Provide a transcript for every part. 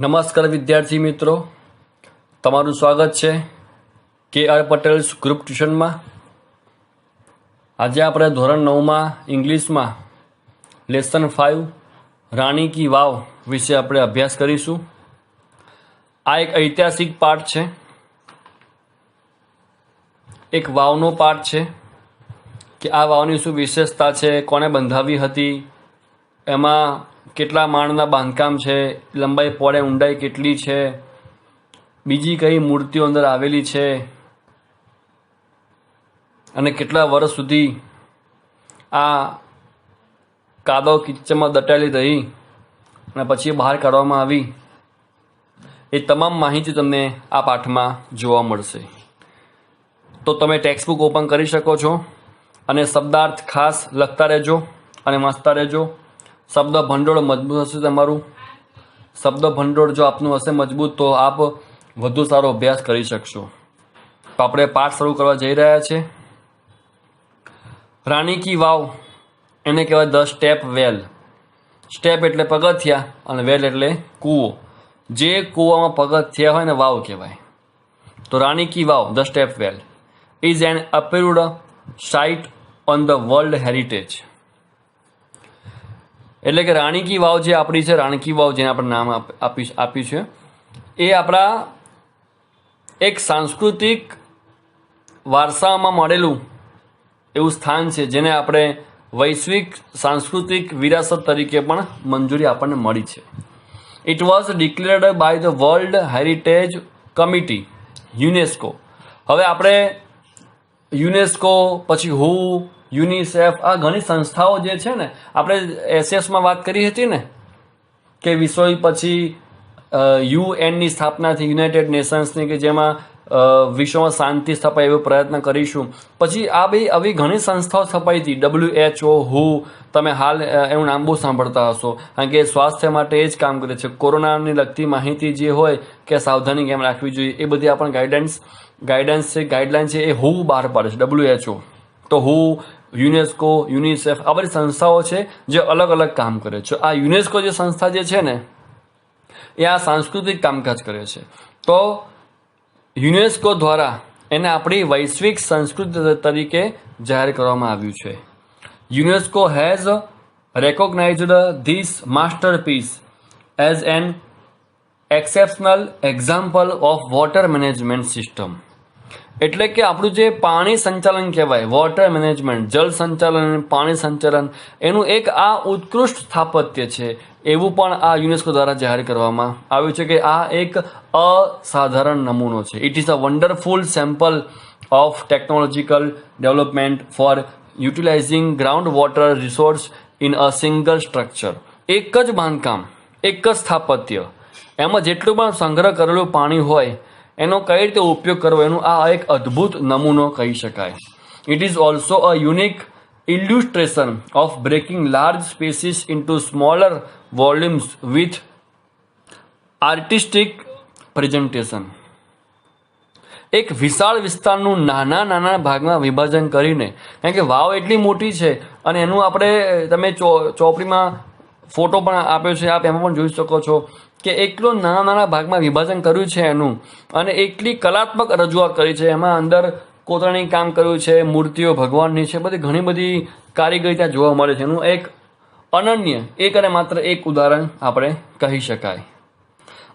નમસ્કાર વિદ્યાર્થી મિત્રો, તમારું સ્વાગત છે KR પટેલ ગ્રુપ ટ્યુશનમાં। આજે આપણે ધોરણ 9માં ઇંગ્લિશમાં લેસન 5 રાણી કી વાવ વિશે આપણે અભ્યાસ કરીશું। આ એક ઐતિહાસિક પાઠ છે, એક વાવનો પાઠ છે કે આ વાવની શું વિશેષતા છે, કોને બંધાવી હતી, એમાં કેટલા માળના બાંધકામ છે, લંબાઈ પહોળાઈ ઊંડાઈ કેટલી છે, બીજી કઈ મૂર્તિઓ અંદર આવેલી છે અને કેટલા વર્ષ સુધી આ કાદવ કિચડમાં દટાયેલી રહી અને પછી બહાર કાઢવામાં આવી, એ તમામ માહિતી તમને આ પાઠમાં જોવા મળશે। તો તમે ટેક્સ્ટબુક ઓપન કરી શકો છો અને શબ્દાર્થ ખાસ લખતા રહેજો અને વાંચતા રહેજો। શબ્દ ભંડોળ મજબૂત હશે તમારું, શબ્દ ભંડોળ જો આપનું હશે મજબૂત તો આપ વધુ સારો અભ્યાસ કરી શકશો। તો આપણે પાઠ શરૂ કરવા જઈ રહ્યા છીએ। રાણી કી વાવ એને કહેવાય ધ સ્ટેપ વેલ। સ્ટેપ એટલે પગથિયા અને વેલ એટલે કૂવો। જે કૂવામાં પગથિયા હોય ને વાવ કહેવાય। તો Rani ki Vav the step well is an approved site on the world heritage. એટલે કે રાણી કી વાવ જે આપણી છે, રાણી કી વાવ જેને આપણે નામ આપ્યું છે, એ આપણા એક સાંસ્કૃતિક વારસામાં મળેલું એવું સ્થાન છે જેને આપણે વૈશ્વિક સાંસ્કૃતિક વિરાસત તરીકે પણ મંજૂરી આપણને મળી છે। It was declared by the world heritage committee UNESCO. હવે આપણે યુનેસ્કો, પછી હુ, યુનિસેફ, આ ઘણી સંસ્થાઓ જે છે ને, આપણે એસએસમાં વાત કરી હતી ને કે વિશ્વ પછી યુએનની સ્થાપના થઈ, યુનાઇટેડ નેશન્સની, કે જેમાં વિશ્વમાં શાંતિ સ્થપાય એવો પ્રયત્ન કરીશું। પછી આ બી આવી ઘણી સંસ્થાઓ સ્થપાઈ હતી, WHO, હુ, તમે હાલ એનું નામ બહુ સાંભળતા હશો, કારણ કે સ્વાસ્થ્ય માટે એ જ કામ કરે છે। કોરોનાની લગતી માહિતી જે હોય કે સાવધાની કેમ રાખવી જોઈએ એ બધી આપણને ગાઈડલાઇન છે એ હુ બહાર પાડે છે, WHO। તો હુ, યુનેસ્કો, યુનિસેફ, આ બધી સંસ્થાઓ છે જે અલગ અલગ કામ કરે છે। આ યુનેસ્કો જે સંસ્થા જે છે ને એ આ સાંસ્કૃતિક કામકાજ કરે છે। તો યુનેસ્કો દ્વારા એને આપણી વૈશ્વિક સંસ્કૃતિ તરીકે જાહેર કરવામાં આવ્યું છે। UNESCO has recognised this masterpiece as an exceptional example of water management system. એટલે કે આપણું જે પાણી સંચાલન કહેવાય, વોટર મેનેજમેન્ટ, જળ સંચાલન, પાણી સંચાલન, એનું એક આ ઉત્કૃષ્ટ સ્થાપત્ય છે એવું પણ આ યુનેસ્કો દ્વારા જાહેર કરવામાં આવ્યું છે કે આ એક અસાધારણ નમૂનો છે। It is a wonderful sample of technological development for utilising ground water resource in a single structure. એક જ બાંધકામ, એક જ સ્થાપત્ય, એમાં જેટલું પણ સંગ્રહ કરેલું પાણી હોય એનો કઈ રીતે ઉપયોગ કરવો, એનું આ એક અદ્ભુત નમૂનો કહી શકાય। It is also a unique illustration of breaking large spaces into smaller volumes with artistic presentation. એક વિશાળ વિસ્તારનું નાના નાના ભાગમાં વિભાજન કરીને, કારણ કે વાવ એટલી મોટી છે અને એનું આપણે તમે ચોપડીમાં ફોટો પણ આપ્યો છે, આપ એમાં પણ જોઈ શકો છો કે એટલો નાના નાના ભાગમાં વિભાજન કર્યું છે એનું, અને એટલી કલાત્મક રજૂઆત કરી છે, એમાં અંદર કોતરણી કામ કર્યું છે, મૂર્તિઓ ભગવાનની છે, બધી ઘણી બધી કારીગરી ત્યાં જોવા મળે છે। એનું એક અનન્ય, એક અને માત્ર એક ઉદાહરણ આપણે કહી શકાય।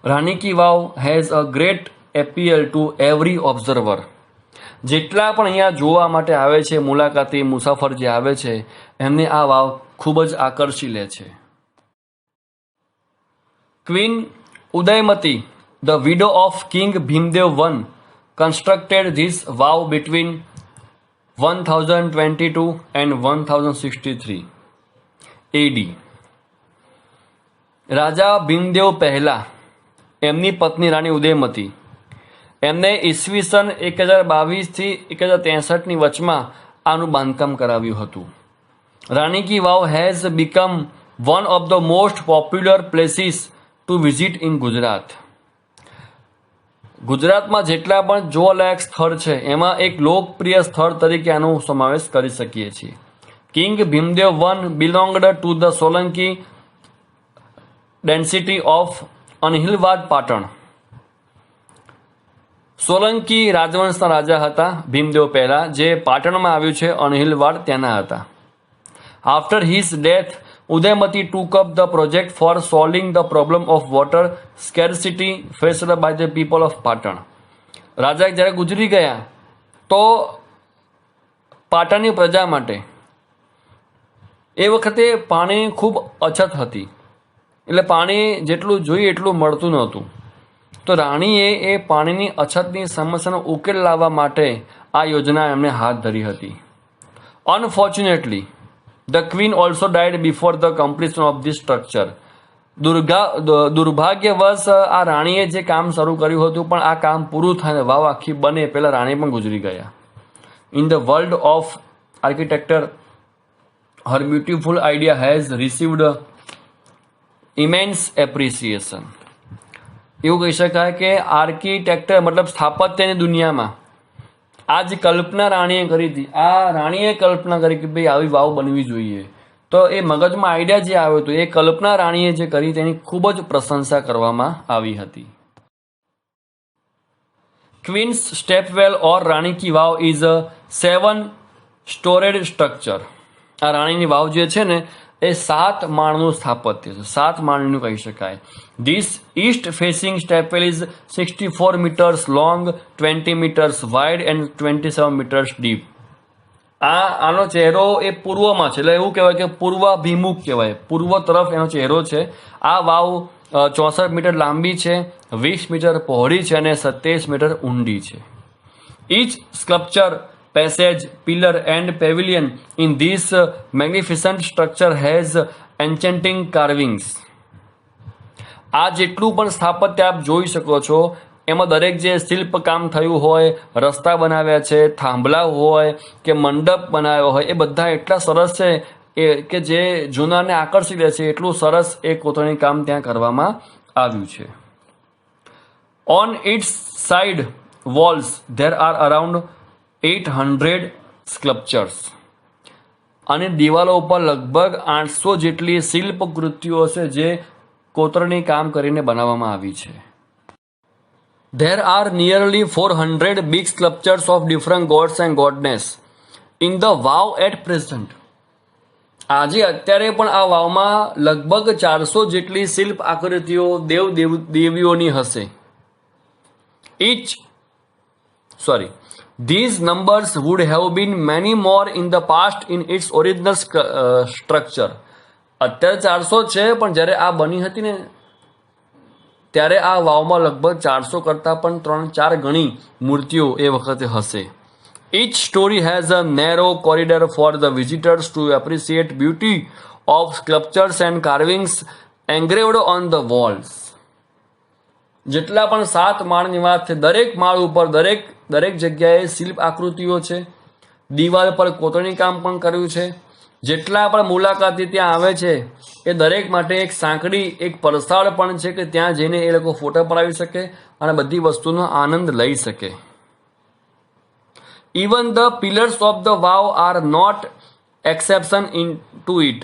Rani ki Vav has a great appeal to every observer. જેટલા પણ અહીંયા જોવા માટે આવે છે, મુલાકાતી મુસાફર જે આવે છે, એમને આ વાવ ખૂબ જ આકર્ષી લે છે। Queen Udayamati, the widow of king Bhimdev I, constructed this vow between 1022 and 1063 AD। રાજા ભીમદેવ પહેલા, એમની પત્ની રાણી ઉદયમતી, એમને ઈસવીસન 1022 થી 1063ની વચમાં આનું બાંધકામ કરાવ્યું હતું। Rani ki Vav has become one of the most popular places to visit in Gujarat. ગુજરાતમાં જેટલા પણ જોવાલાયક સ્થળ છે એમાં એક લોકપ્રિય સ્થળ તરીકે આનો સમાવેશ કરી શકીએ છીએ। King Bhimdev I belonged to the Solanki density of Anhilwad Patan. Solanki રાજવંશના રાજા હતા ભીમદેવ પહેલા, જે પાટણમાં આવ્યું છે અનહિલવાડ ત્યાંના હતા. After his death Udayamati took up the project for solving the problem of water scarcity faced by the people of Patan. રાજા જ્યારે ગુજરી ગયા તો પાટણની પ્રજા માટે એ વખતે પાણીની ખૂબ અછત હતી, એટલે પાણી જેટલું જોઈએ એટલું મળતું નહોતું. તો રાણીએ એ પાણીની અછતની સમસ્યાનો ઉકેલ લાવવા માટે આ યોજના એમણે હાથ ધરી હતી. Unfortunately the queen also died before the completion of this structure. દુર્ભાગ્યવશ આ રાણીએ જે કામ શરૂ કર્યું હતું પણ આ કામ પૂરું થાય વાવ આખી બને પહેલાં રાણી પણ ગુજરી ગયા. In the world of architecture her beautiful idea has received immense appreciation. એવું કહી શકાય કે આર્કિટેક્ચર મતલબ સ્થાપત્યની દુનિયામાં આ જે કલ્પના રાણીએ કરી હતી, આ રાણીએ કલ્પના કરી કે ભાઈ આવી વાવ બનવી જોઈએ, તો એ મગજમાં આઈડિયા જે આવ્યો હતો એ કલ્પના રાણીએ જે કરી તેની ખૂબ જ પ્રશંસા કરવામાં આવી હતી. Queen's stepwell or Rani ki Vav is a 7-storied structure. આ રાણીની વાવ જે છે ને એ 7 માળનું સ્થાપત્ય છે, 7 માળનું કહી શકાય. This East facing stepwell is 64 meters long, 20 meters wide and 27 meters deep. આનો ચહેરો એ પૂર્વમાં છે, એટલે એવું કહેવાય કે પૂર્વાભિમુખ કહેવાય, પૂર્વ તરફ એનો ચહેરો છે. આ વાવ 64 મીટર લાંબી છે, 20 મીટર પહોળી છે અને 27 મીટર ઊંડી છે. Each sculpture, passage, pillar and pavilion in this magnificent structure has enchanting carvings. આ જેટલું પણ સ્થાપત્ય આપ જોઈ શકો છો એમાં દરેક જે શિલ્પ કામ થયું હોય, રસ્તા બનાવ્યા છે, થાંભલા હોય કે મંડપ બનાવ્યો હોય, એ બધા એટલા સરસ છે કે જે જૂનાને આકર્ષી લે છે. એટલું સરસ એ કોતરણી કામ ત્યાં કરવામાં આવ્યું છે. On its side walls there are around 800 sculptures. અને દિવાલો ઉપર લગભગ 800 જેટલી શિલ્પ કૃતિઓ છે જે કોતરણી કામ કરીને બનાવવામાં આવી છે. There are nearly 400 big sculptures of different gods and goddess in the Vav at present. આજે અત્યારે પણ આ વાવમાં લગભગ 400 જેટલી શિલ્પ આકૃતિઓ દેવીઓની હશે. These numbers would have been many more in the past in its original structure. અત્યારે 400 છે પણ જ્યારે આ બની હતી ને ત્યારે આ વાવમાં લગભગ 400 કરતાં પણ 3-4 ગણી મૂર્તિઓ એ વખતે હશે. Each story has a narrow corridor for the visitors to appreciate beauty of sculptures and carvings engraved on the walls. જેટલા પણ 7 માળની વાત છે, દરેક માળ ઉપર દરેક જગ્યાએ શિલ્પ આકૃતિઓ છે, દિવાલ પર કોતરણી કામ પણ કર્યું છે. જેટલા પણ મુલાકાતી ત્યાં આવે છે એ દરેક માટે એક સાંકડી, એક પરસાળ પણ છે કે ત્યાં જઈને એ લોકો ફોટા પડાવી શકે અને બધી વસ્તુનો આનંદ લઈ શકે. Even the pillars of the vow are not exception to it.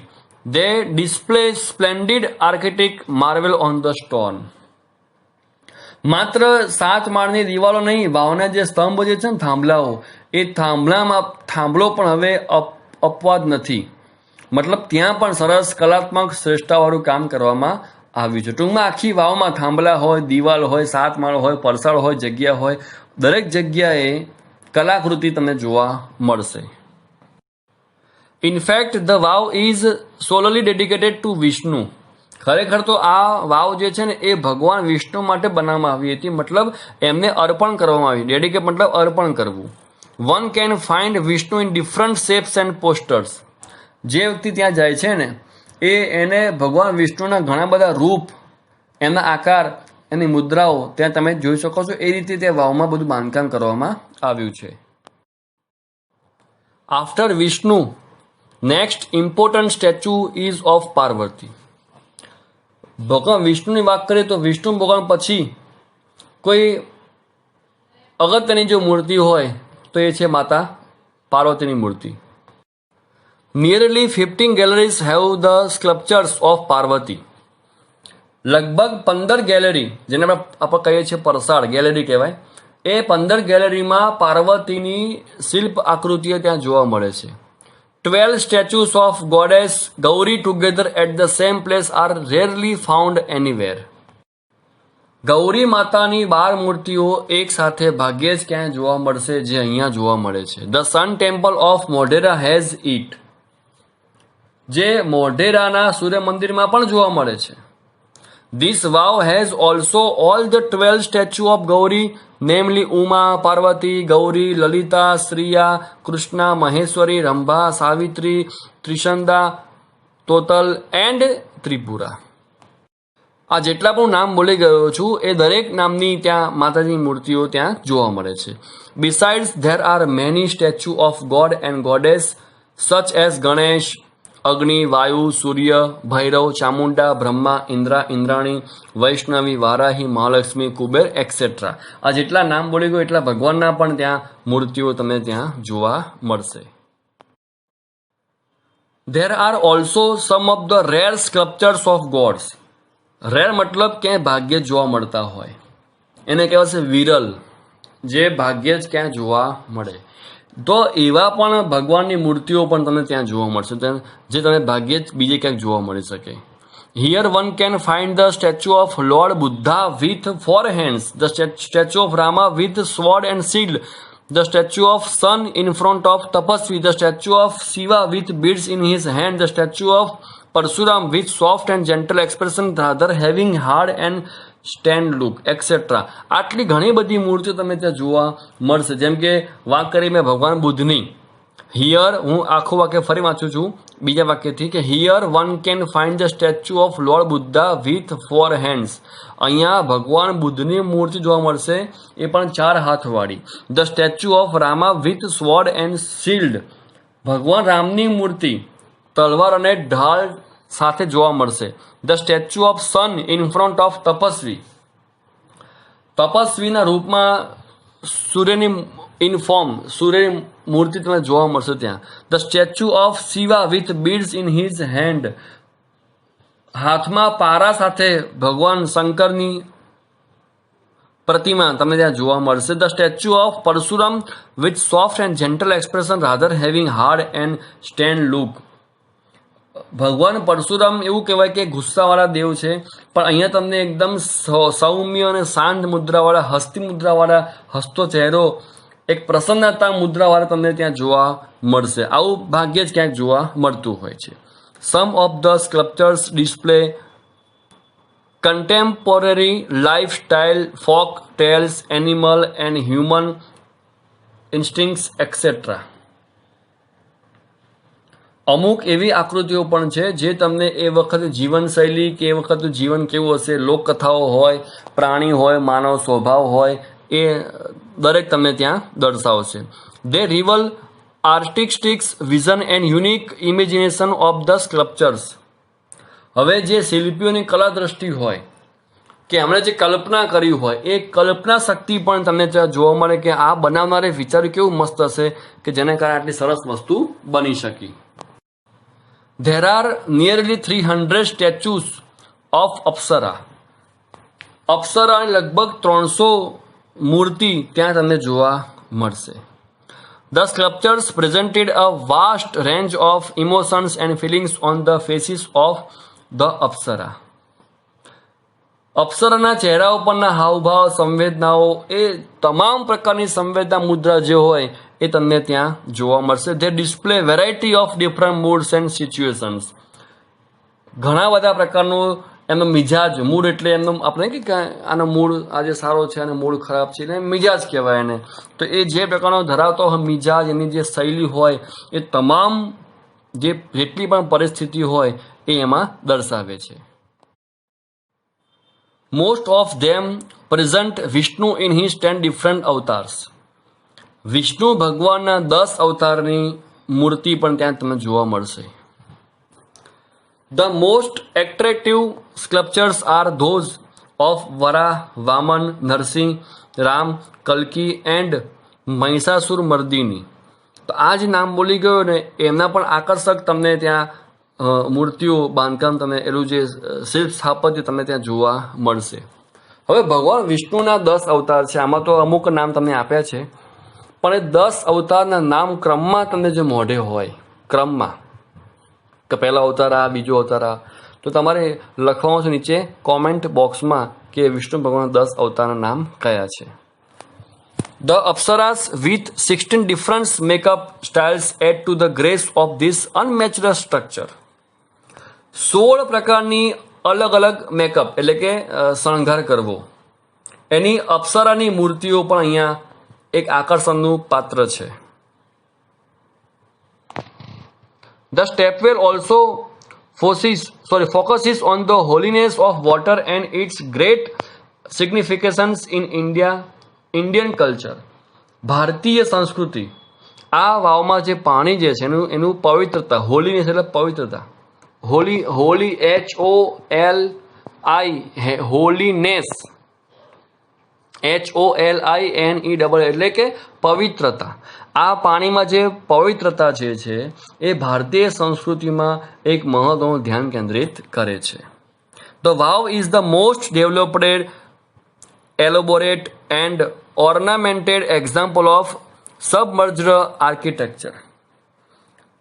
They display splendid architect marvel on the stone. માત્ર 7 માળની દિવાલો નહીં, વાવના જે સ્તંભ જે છે ને થાંભલાઓ, એ થાંભલો પણ હવે અપવાદ નથી. મતલબ ત્યાં પણ સરસ કલાત્મક શ્રેષ્ઠતાવાળું કામ કરવામાં આવ્યું છે. ટૂંકમાં આખી વાવમાં થાંભલા હોય, દિવાલ હોય, 7 માળ હોય, પરસાળ હોય, જગ્યા હોય, દરેક જગ્યાએ કલાકૃતિ તમને જોવા મળશે. In fact the vav is solely dedicated to Vishnu. ખરેખર તો આ વાવ જે છે ને એ ભગવાન વિષ્ણુ માટે બનાવવામાં આવી હતી, મતલબ એમને અર્પણ કરવામાં આવી. ડેડિકેટ મતલબ અર્પણ કરવું. One can find Vishnu in different shapes and posters. જે વ્યક્તિ ત્યાં જાય છે ને એને ભગવાન વિષ્ણુના ઘણા બધા રૂપ, એના આકાર, એની મુદ્રાઓ ત્યાં તમે જોઈ શકો છો. એ રીતે ત્યાં વાવમાં બધું બાંધકામ કરવામાં આવ્યું છે. After Vishnu next important statue ease of Parvati. ભગવાન વિષ્ણુની વાત કરીએ તો વિષ્ણુ ભગવાન પછી કોઈ અગત્યની જો મૂર્તિ હોય તો એ છે માતા પાર્વતીની મૂર્તિ. Nearly 15 galleries have the sculptures of Parvati. લગભગ 15 ગેલેરી, જેને આપણે કહીએ છીએ પરસાળ ગેલેરી કહેવાય, એ 15 ગેલેરીમાં પાર્વતીની શિલ્પ આકૃતિઓ ત્યાં જોવા મળે છે. 12 statues of goddess Gauri together at the same place are rarely found anywhere. Gauri માતાની 12 મૂર્તિઓ એક સાથે ભાગ્યે જ ક્યાંય જોવા મળશે, જે અહીંયા જોવા મળે છે. The sun temple of Modhera has it, જે મોઢેરાના સૂર્ય મંદિરમાં પણ જોવા મળે છે. This vow has also all the 12 statues of Gauri, namely Uma, Parvati, Gauri, Lalita, Sriya, Krishna, Maheshwari, Rambha, Savitri, Trishanda, Total and Tripura. આ જેટલા પણ નામ બોલી ગયો છું એ દરેક નામની ત્યાં માતાજીની મૂર્તિઓ ત્યાં જોવા મળે છે. Besides, there are many statues of God and goddess such as Ganesh, અગ્નિ, વાયુ, સૂર્ય, ભૈરવ, ચામુંડા, બ્રહ્મા, ઇન્દ્રા, ઇન્દ્રાણી, વૈષ્ણવી, વારાહી, મહાલક્ષ્મી, કુબેર એક્સેટ્રા. આ જેટલા નામ બોલી ગયો એટલા ભગવાનના પણ ત્યાં મૂર્તિઓ તમને ત્યાં જોવા મળશે. There are also some of the rare sculptures of gods. Rare મતલબ ક્યાંય ભાગ્યે જ જોવા મળતા હોય, એને કહેવાય છે વિરલ, જે ભાગ્યે જ ક્યાં જોવા મળે. તો એવા પણ ભગવાનની મૂર્તિઓ પણ તમને ત્યાં જોવા મળશે, જે તમે ભાગ્યે જ બીજે ક્યાંક જોવા મળી શકે. Here one can find the statue of Lord Buddha with 4 hands, the statue of Rama with sword and shield, the statue of sun in front of Tapasvi, the statue of Shiva with beads in his hand, the statue of Parsuram with soft and gentle expression, rather having hard and stand look et cetera. આટલી ઘણી બધી મૂર્તિઓ તમને ત્યાં જોવા મળશે. જેમ કે વાત કરી મેં ભગવાન બુદ્ધની. હિયર, હું આખું વાક્ય ફરી વાંચું છું બીજા વાક્યથી, કે here one can find the statue of lord Buddha with 4 hands. અહીંયા ભગવાન બુદ્ધની મૂર્તિ જોવા મળશે, એ પણ 4 હાથવાળી. The statue of Rama with sword and shield, ભગવાન રામની મૂર્તિ તલવાર અને ઢાલ સાથે જોવા મળશે. The statue of sun in front of tapasvi, તપસ્વીના રૂપમાં સૂર્યની ઇન ફોર્મ સૂર્યની મૂર્તિ તમને જોવા મળશે ત્યાં. The statue of Shiva with beads in his hand, હાથમાં પારા સાથે ભગવાન શંકરની પ્રતિમા તમને ત્યાં જોવા મળશે. The statue of Parshuram with soft and gentle expression, rather having hard and stand look, ભગવાન પરશુરામ એવું કહેવાય કે ગુસ્સાવાળા દેવ છે, પણ અહીંયા તમને એકદમ સૌમ્ય અને શાંત મુદ્રાવાળા, હસ્તી મુદ્રાવાળા, હસતો ચહેરો, એક પ્રસન્નતા મુદ્રાવાળા તમને ત્યાં જોવા મળશે. આવું ભાગ્યે જ ક્યાંક જોવા મળતું હોય છે. Some of the sculptures display contemporary life style, folk tales, animal and human instincts etcetera. અમુક એવી આકૃતિઓ પણ છે જે તમને એ વખતે જીવનશૈલી કે એ વખતનું જીવન કેવું હશે, લોકકથાઓ હોય, પ્રાણી હોય, માનવ સ્વભાવ હોય, એ દરેક તમને ત્યાં દર્શાવશે. They reveal artistics vision and unique imagination of the sculptures. હવે જે શિલ્પીઓની કલા દ્રષ્ટિ હોય કે એમણે જે કલ્પના કરી હોય, એ કલ્પના શક્તિ પણ તમને ત્યાં જોવા મળે કે આ બનાવનારે વિચાર્યું કેવું મસ્ત હશે કે જેને કારણે આટલી સરસ વસ્તુ બની શકી. There are nearly 300 statues of Apsara. અપ્સરાની લગભગ 300 મૂર્તિ ત્યાં તમને જોવા મળશે. The sculptures presented a vast range of emotions and feelings on the faces of the Apsara. અપ્સરાના ચહેરા ઉપરના હાવભાવ, સંવેદનાઓ, એ તમામ પ્રકારની સંવેદના મુદ્રા જે હોય એ તમને ત્યાં જોવા મળશે. They display variety of different moods and situations. ઘણા બધા પ્રકારનું એમનો મિજાજ, મૂડ એટલે એમનો આપણે કે આનો મૂડ આજે સારો છે અને મૂડ ખરાબ છે, એટલે મિજાજ કહેવાય એને. તો એ જે પ્રકારનો ધરાવતો મિજાજ, એની જે શૈલી હોય, એ તમામ જેટલી પણ પરિસ્થિતિ હોય એ એમાં દર્શાવે છે. Most of them present Vishnu in his 10 different avatars. Vishnu ભગવાનના 10 અવતારની મૂર્તિ પણ ત્યાં તમને જોવા મળશે. The most attractive sculptures are those of Vara, Vaman, Narસિંહ, રામ, કલ્કી એન્ડ મહિષાસુર મર્દિની. તો આ જે નામ બોલી ગયો ને એમના પણ આકર્ષક તમને ત્યાં મૂર્તિઓ બાંધકામ તમે એનું જે શિલ્પ સ્થાપત્ય તમને ત્યાં જોવા મળશે. હવે ભગવાન વિષ્ણુના 10 અવતાર છે. આમાં તો અમુક નામ તમને આપ્યા છે, પણ એ 10 અવતારના નામ ક્રમમાં તમને જે મોઢે હોય, ક્રમમાં કે પહેલો અવતાર આ, બીજો અવતાર આ, તો તમારે લખવાનું છે નીચે કોમેન્ટ બોક્સમાં કે વિષ્ણુ ભગવાનના 10 અવતારના નામ કયા છે. The Apsaras with 16 different makeup styles add to the grace of this unmatched structure. 16 પ્રકારની અલગ અલગ મેકઅપ એટલે કે શણગાર કરવો, એની અપ્સરાની મૂર્તિઓ પણ અહીંયા એક આકર્ષણનું પાત્ર છે. The stepwell also focuses on the holiness of water and its great significance in Indian culture. ભારતીય સંસ્કૃતિ, આ વાવમાં જે પાણી જે છે એનું પવિત્રતા, હોલીનેસ એટલે પવિત્રતા, હોલી HOLI હોલીનેસ, HOLINE એટલે કે પવિત્રતા. આ પાણીમાં જે પવિત્રતા જે છે એ ભારતીય સંસ્કૃતિમાં એક મહત્વનું ધ્યાન કેન્દ્રિત કરે છે. The vow is the most developed, elaborate and ornamented example of submerged architecture.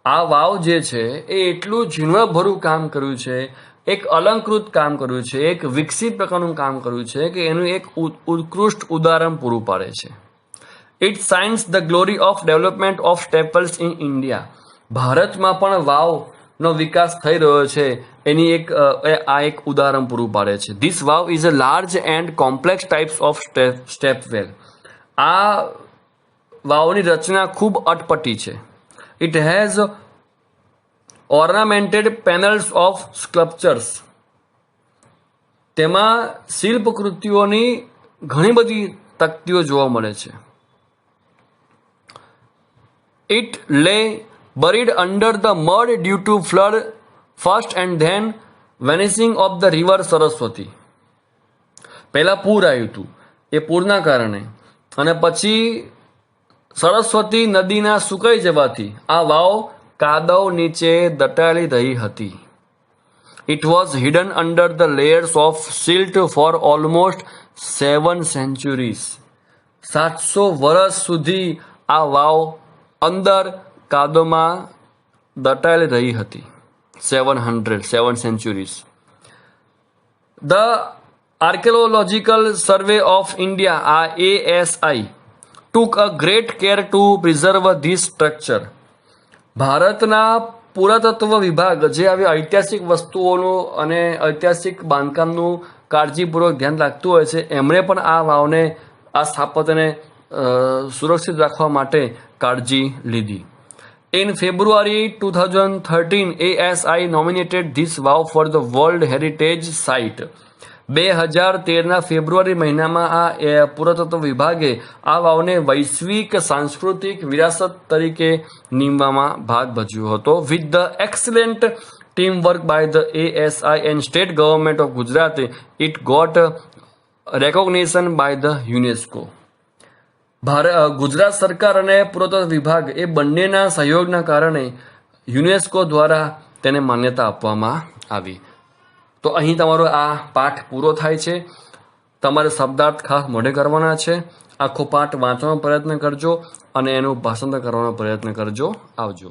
આ વાવ જે છે એ એટલું ઝીણવટભર્યું કામ કર્યું છે, એક અલંકૃત કામ કર્યું છે, એક વિકસિત પ્રકારનું કામ કર્યું છે કે એનું એક ઉત્કૃષ્ટ ઉદાહરણ પૂરું પાડે છે. It shines the glory of development of stepwells in India. ભારતમાં પણ વાવનો વિકાસ થઈ રહ્યો છે એની આ એક ઉદાહરણ પૂરું પાડે છે. This vow is a large and complex types of stepwell. આ વાવની રચના ખૂબ અટપટી છે. It has ornamented panels of sculptures. તેમાં શિલ્પકૃતિઓની ઘણી બધી તકતીઓ જોવા મળે છે. It lay buried under the mud due to flood first and then vanishing of the river Saraswati. પહેલા પૂર આવ્યું હતું, એ પૂરના કારણે અને પછી સરસ્વતી નદીના સુકાઈ જવાથી આ વાવ કાદવ નીચે દટાયેલી રહી હતી. It was hidden under the layers of silt for almost 7 centuries. 700 વર્ષ સુધી આ વાવ અંદર કાદવમાં દટાયેલી રહી હતી. 7 centuries. The Archaeological Survey of India, ASI, took a great care to preserve this structure. ભારતના પુરાતત્વ વિભાગ જે આવી ઐતિહાસિક વસ્તુઓનું અને ઐતિહાસિક બાંધકામનું કાળજીપૂર્વક ધ્યાન રાખતું હોય છે, એમણે પણ આ વાવને, આ સ્થાપત્યને સુરક્ષિત રાખવા માટે કાળજી લીધી. In February 2013, ASI nominated this vow for the World Heritage Site. 2013ના ફેબ્રુઆરી મહિનામાં આ પુરાતત્વ વિભાગે આ વાવને વૈશ્વિક સાંસ્કૃતિક વિરાસત તરીકે નીમવામાં ભાગ ભજવ્યો હતો. With the excellent teamwork by the ASI and state government of Gujarat, it got recognition by the UNESCO. Gujarat સરકાર અને પુરાતત્વ વિભાગ એ બંનેના સહયોગના કારણે યુનેસ્કો દ્વારા તેને માન્યતા આપવામાં આવી. તો અહીં તમારો આ પાઠ પૂરો થાય છે. તમારે શબ્દાર્થ ખાસ મોઢે કરવાના છે. આખો પાઠ વાંચવાનો પ્રયત્ન કરજો અને એનું ભાષાંતર કરવાનો પ્રયત્ન કરજો. આવજો.